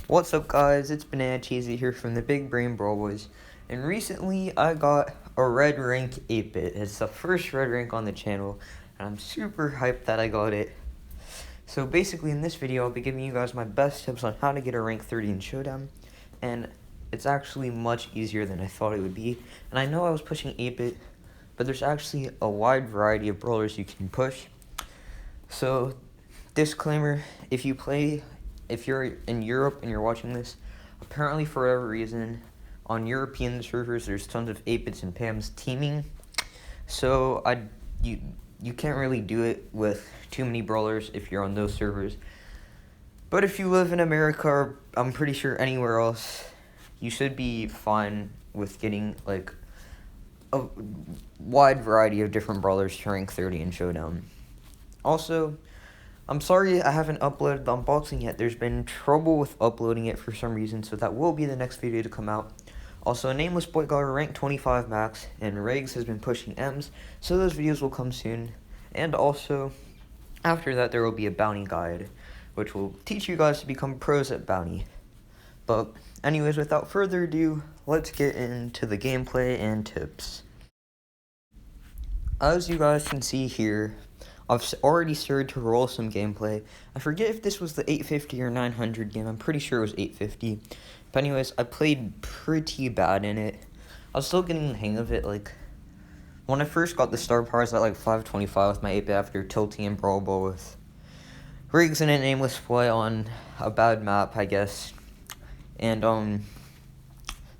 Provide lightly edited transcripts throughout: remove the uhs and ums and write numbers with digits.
What's up, guys? It's Banana Cheesy here from the Big Brain Brawl Boys, and recently I got a red rank 8-bit. It's the first red rank on the channel, and I'm super hyped that I got it. So basically in this video I'll be giving you guys my best tips on how to get a rank 30 in Showdown, and it's actually much easier than I thought it would be. And I know I was pushing 8-bit, but there's actually a wide variety of brawlers you can push. So disclaimer, if you're in Europe and you're watching this, apparently for whatever reason, on European servers there's tons of 8-bits and PAMs teaming. So you can't really do it with too many brawlers if you're on those servers. But if you live in America, or I'm pretty sure anywhere else, you should be fine with getting like a wide variety of different brawlers to rank 30 in Showdown. Also, I'm sorry I haven't uploaded the unboxing yet. There's been trouble with uploading it for some reason, so that will be the next video to come out. Also, Nameless Boy got a rank 25 max, and Riggs has been pushing M's, so those videos will come soon. And also, after that, there will be a bounty guide, which will teach you guys to become pros at bounty. But anyways, without further ado, let's get into the gameplay and tips. As you guys can see here, I've already started to roll some gameplay. I forget if this was the 850 or 900 game. I'm pretty sure it was 850. But anyways, I played pretty bad in it. I was still getting the hang of it. Like, when I first got the star power, I was at like 525 with my 8-bit after tilting and Brawl Ball with Riggs and a Nameless Boy on a bad map, I guess. And,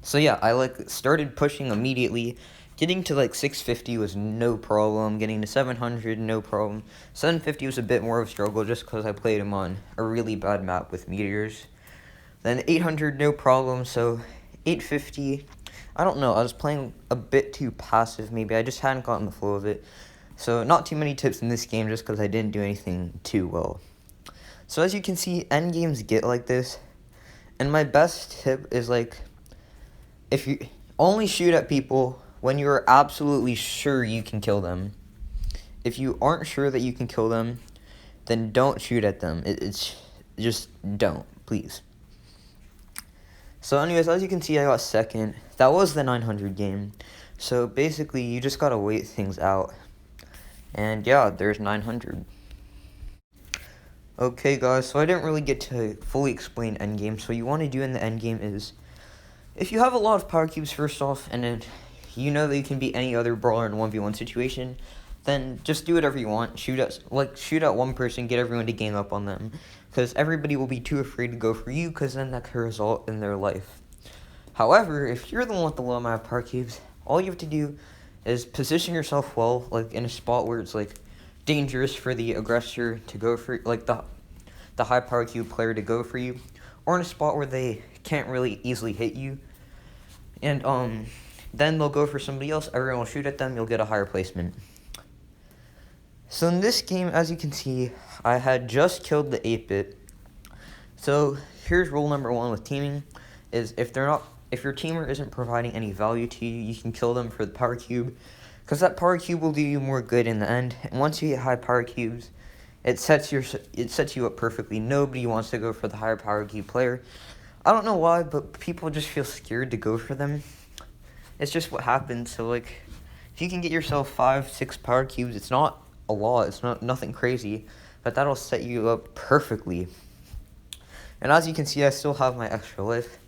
so yeah, I like started pushing immediately. Getting to like 650 was no problem. Getting to 700, no problem. 750 was a bit more of a struggle just because I played him on a really bad map with meteors. Then 800, no problem. So 850, I don't know. I was playing a bit too passive maybe. I just hadn't gotten the flow of it. So not too many tips in this game just because I didn't do anything too well. So as you can see, end games get like this. And my best tip is like, if you only shoot at people when you're absolutely sure you can kill them. If you aren't sure that you can kill them, then don't shoot at them. It's just don't, please. So anyways, as you can see, I got second. That was the 900 game. So basically, you just gotta wait things out. And yeah, there's 900. Okay guys, so I didn't really get to fully explain endgame. So what you want to do in the endgame is, if you have a lot of power cubes first off, and then you know that you can beat any other brawler in a 1v1 situation, then just do whatever you want. Shoot at one person, get everyone to gang up on them. Because everybody will be too afraid to go for you, because then that could result in their life. However, if you're the one with the low amount of power cubes, all you have to do is position yourself well, like in a spot where it's like dangerous for the aggressor to go for, like the high power cube player to go for you, or in a spot where they can't really easily hit you. And then they'll go for somebody else, everyone will shoot at them, you'll get a higher placement. So in this game, as you can see, I had just killed the 8-bit. So here's rule number 1 with teaming, is if your teamer isn't providing any value to you, you can kill them for the power cube, because that power cube will do you more good in the end. And once you get high power cubes, it sets you up perfectly. Nobody wants to go for the higher power cube player. I don't know why, but people just feel scared to go for them. It's just what happens. So like, if you can get yourself 5-6 power cubes, it's not a lot, it's nothing crazy, but that'll set you up perfectly. And as you can see, I still have my extra life.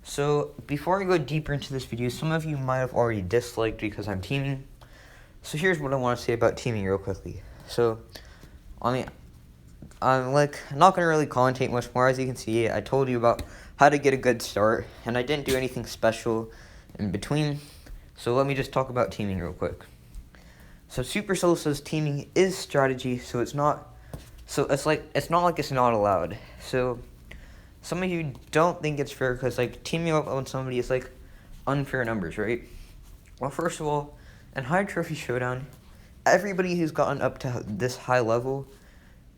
So before I go deeper into this video, some of you might have already disliked because I'm teaming. So here's what I want to say about teaming real quickly. So, I mean, I'm like not gonna really commentate much more. As you can see, I told you about how to get a good start, and I didn't do anything special in between. So let me just talk about teaming real quick. So Supercell says teaming is strategy, so it's not like it's not allowed. So some of you don't think it's fair because like teaming up on somebody is like unfair numbers, right? Well, first of all, in high trophy showdown, everybody who's gotten up to this high level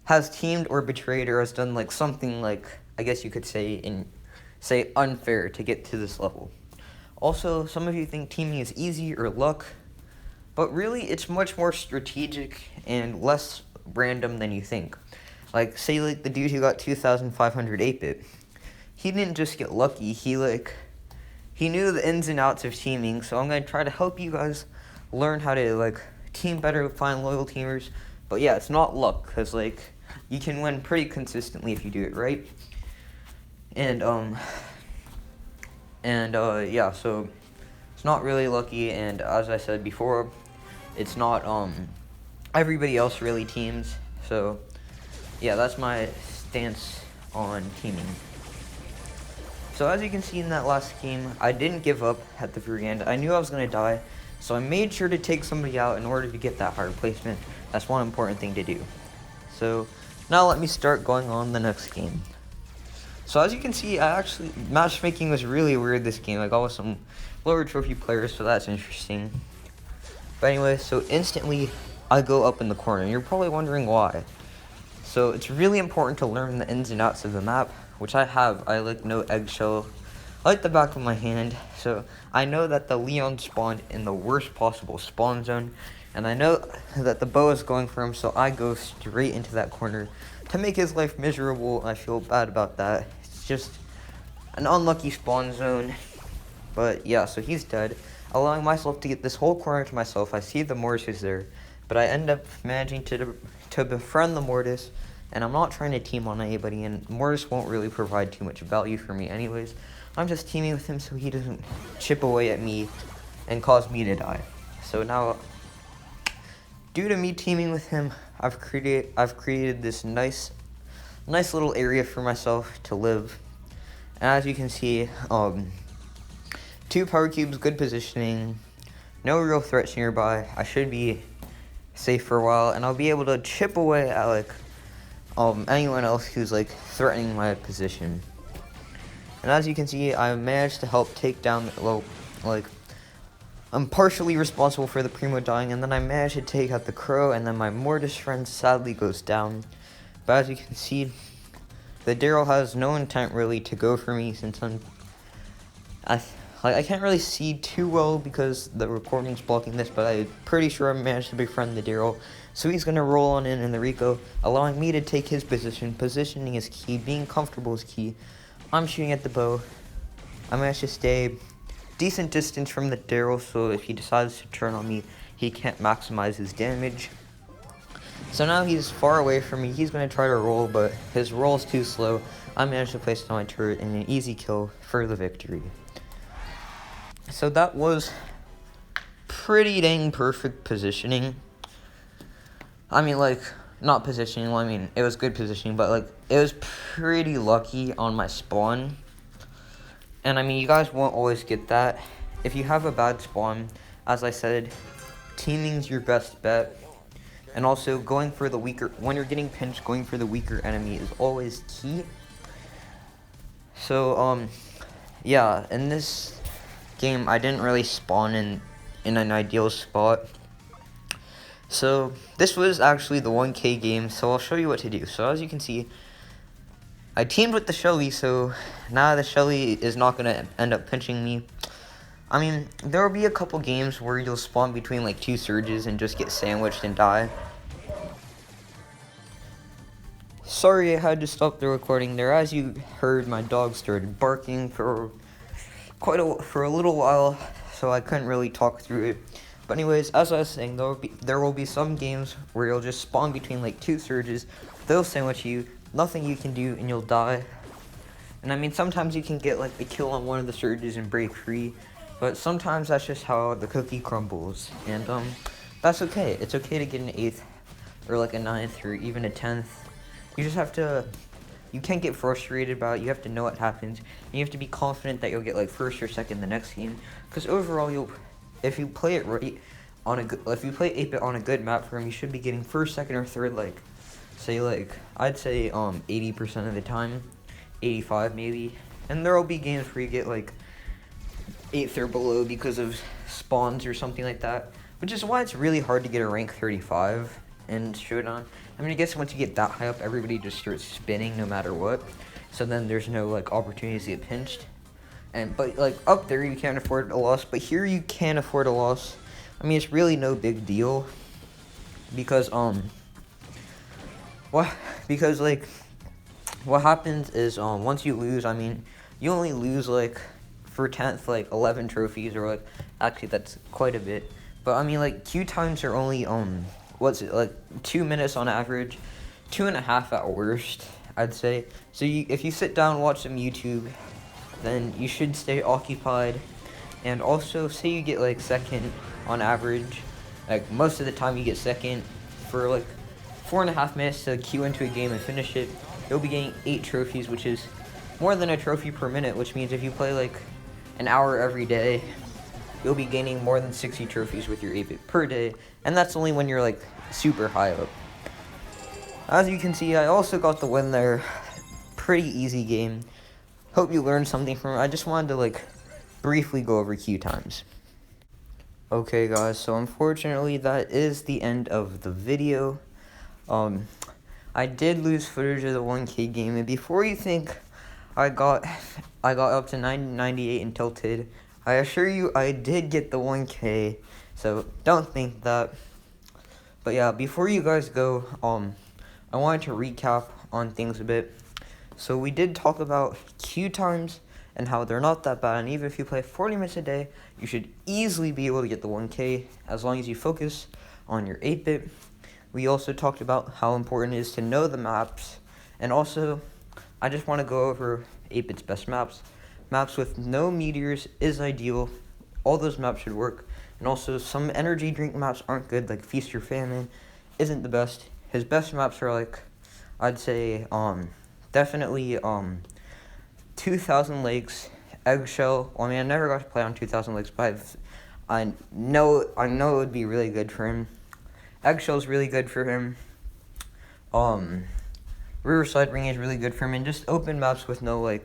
has teamed or betrayed or has done like something like, I guess you could say unfair to get to this level. Also, some of you think teaming is easy or luck, but really it's much more strategic and less random than you think. Like, say like the dude who got 2,500 8-bit. he didn't just get lucky. He knew the ins and outs of teaming. So I'm gonna try to help you guys learn how to like team better, find loyal teamers. But yeah, it's not luck, because like you can win pretty consistently if you do it right. And yeah, so it's not really lucky, and as I said before, it's not everybody else really teams. So yeah, that's my stance on teaming. So as you can see in that last game, I didn't give up at the very end. I knew I was gonna die, so I made sure to take somebody out in order to get that hard placement. That's one important thing to do. So now let me start going on the next game. So as you can see, matchmaking was really weird this game. I got with some lower trophy players, so that's interesting. But anyway, so instantly I go up in the corner. You're probably wondering why. So it's really important to learn the ins and outs of the map, which I have. I like know eggshell. I like the back of my hand. So I know that the Leon spawned in the worst possible spawn zone. And I know that the bow is going for him, so I go straight into that corner to make his life miserable. I feel bad about that. It's just an unlucky spawn zone. But yeah, so he's dead, allowing myself to get this whole corner to myself. I see the Mortis is there, but I end up managing to befriend the Mortis, and I'm not trying to team on anybody, and Mortis won't really provide too much value for me anyways. I'm just teaming with him so he doesn't chip away at me and cause me to die. So now, due to me teaming with him, I've created this nice little area for myself to live. And as you can see, 2 power cubes, good positioning, no real threats nearby. I should be safe for a while, and I'll be able to chip away at like anyone else who's like threatening my position. And as you can see, I managed to help take down I'm partially responsible for the Primo dying, and then I managed to take out the Crow, and then my Mortis friend sadly goes down. But as you can see, the Daryl has no intent really to go for me, since I can't really see too well because the recording's blocking this, but I'm pretty sure I managed to befriend the Daryl. So he's going to roll on in the Rico, allowing me to take his position. Positioning is key, being comfortable is key. I'm shooting at the bow. I managed to stay decent distance from the Daryl, so if he decides to turn on me, he can't maximize his damage. So now he's far away from me. He's going to try to roll, but his roll is too slow. I managed to place it on my turret and an easy kill for the victory. So that was pretty dang perfect positioning. I mean, like, not positioning, well, I mean, it was good positioning, but, like, it was pretty lucky on my spawn. And, I mean, you guys won't always get that. If you have a bad spawn, as I said, teaming's your best bet. And also, going for the weaker, when you're getting pinched, going for the weaker enemy is always key. So, yeah, in this game, I didn't really spawn in an ideal spot. So this was actually the 1K game, so I'll show you what to do. So as you can see, I teamed with the Shelly, so now the Shelly is not going to end up pinching me. I mean, there will be a couple games where you'll spawn between like 2 surges and just get sandwiched and die. Sorry I had to stop the recording there. As you heard, my dog started barking for a little while, so I couldn't really talk through it. But anyways, as I was saying, there will be some games where you'll just spawn between like 2 surges. They'll sandwich you, nothing you can do, and you'll die. And I mean, sometimes you can get like a kill on one of the surges and break free, but sometimes that's just how the cookie crumbles. And that's okay. It's okay to get an 8th or like a 9th or even a 10th. You just have to. You can't get frustrated about it. You have to know what happens. And you have to be confident that you'll get like 1st or 2nd the next game. Because overall, if you play it right if you play 8-bit on a good map for him, you should be getting 1st, 2nd, or 3rd. I'd say 80% of the time, 85 maybe. And there will be games where you get like 8th or below because of spawns or something like that. Which is why it's really hard to get a rank 35 in Showdown. I mean, I guess once you get that high up, everybody just starts spinning no matter what. So then there's no like opportunities to get pinched. But like up there you can't afford a loss, but here you can afford a loss. I mean, it's really no big deal. Because like what happens is once you lose, I mean, you only lose like for 10th like 11 trophies, or like actually that's quite a bit. But I mean, like, queue times are only what's it, like 2 minutes on average, 2.5 at worst, I'd say. So if you sit down and watch some YouTube, then you should stay occupied. And also, say you get like second on average, like most of the time you get second, for like 4.5 minutes to queue into a game and finish it, you'll be getting 8 trophies, which is more than a trophy per minute, which means if you play like an hour every day, you'll be gaining more than 60 trophies with your 8-bit per day, and that's only when you're like super high up. As you can see, I also got the win there. Pretty easy game. Hope you learned something from it. I just wanted to like briefly go over queue times. Okay guys, so unfortunately that is the end of the video. I did lose footage of the 1K game, and before you think I got up to 998 and tilted, I assure you I did get the 1K, so don't think that. But yeah, before you guys go, I wanted to recap on things a bit. So we did talk about queue times and how they're not that bad, and even if you play 40 minutes a day, you should easily be able to get the 1K as long as you focus on your 8-bit. We also talked about how important it is to know the maps, and also I just want to go over 8-bit's best maps. Maps with no meteors is ideal. All those maps should work. And also, some energy drink maps aren't good, like Feast or Famine isn't the best. His best maps are like, I'd say, definitely 2,000 Lakes, Eggshell. Well, I mean, I never got to play on 2,000 Lakes, but I know it would be really good for him. Eggshell's really good for him. Riverside Ring is really good for him, and just open maps with no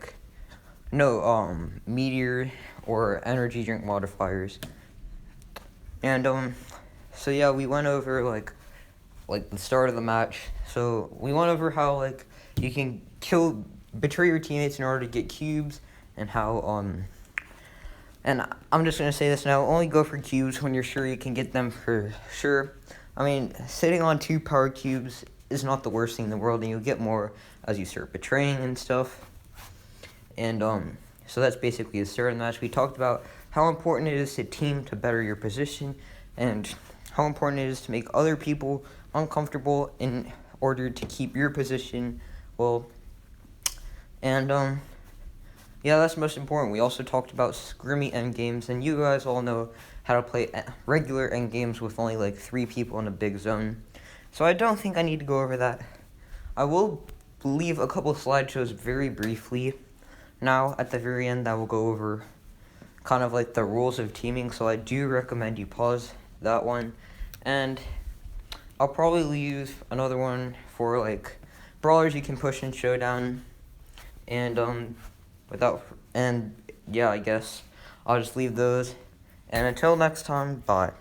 meteor or energy drink modifiers. And so yeah, we went over like the start of the match. So we went over how like you can betray your teammates in order to get cubes, and how and I'm just gonna say this now, only go for cubes when you're sure you can get them for sure. I mean, sitting on 2 power cubes is not the worst thing in the world, and you'll get more as you start betraying and stuff. And so that's basically the start of the match. We talked about how important it is to team to better your position, and how important it is to make other people uncomfortable in order to keep your position well. And yeah, that's most important. We also talked about scrimmy end games, and you guys all know how to play regular end games with only like 3 people in a big zone. So I don't think I need to go over that. I will leave a couple slideshows very briefly now at the very end that will go over kind of like the rules of teaming, so I do recommend you pause that one. And I'll probably leave another one for like brawlers you can push in showdown. And yeah, I guess I'll just leave those. And until next time, bye.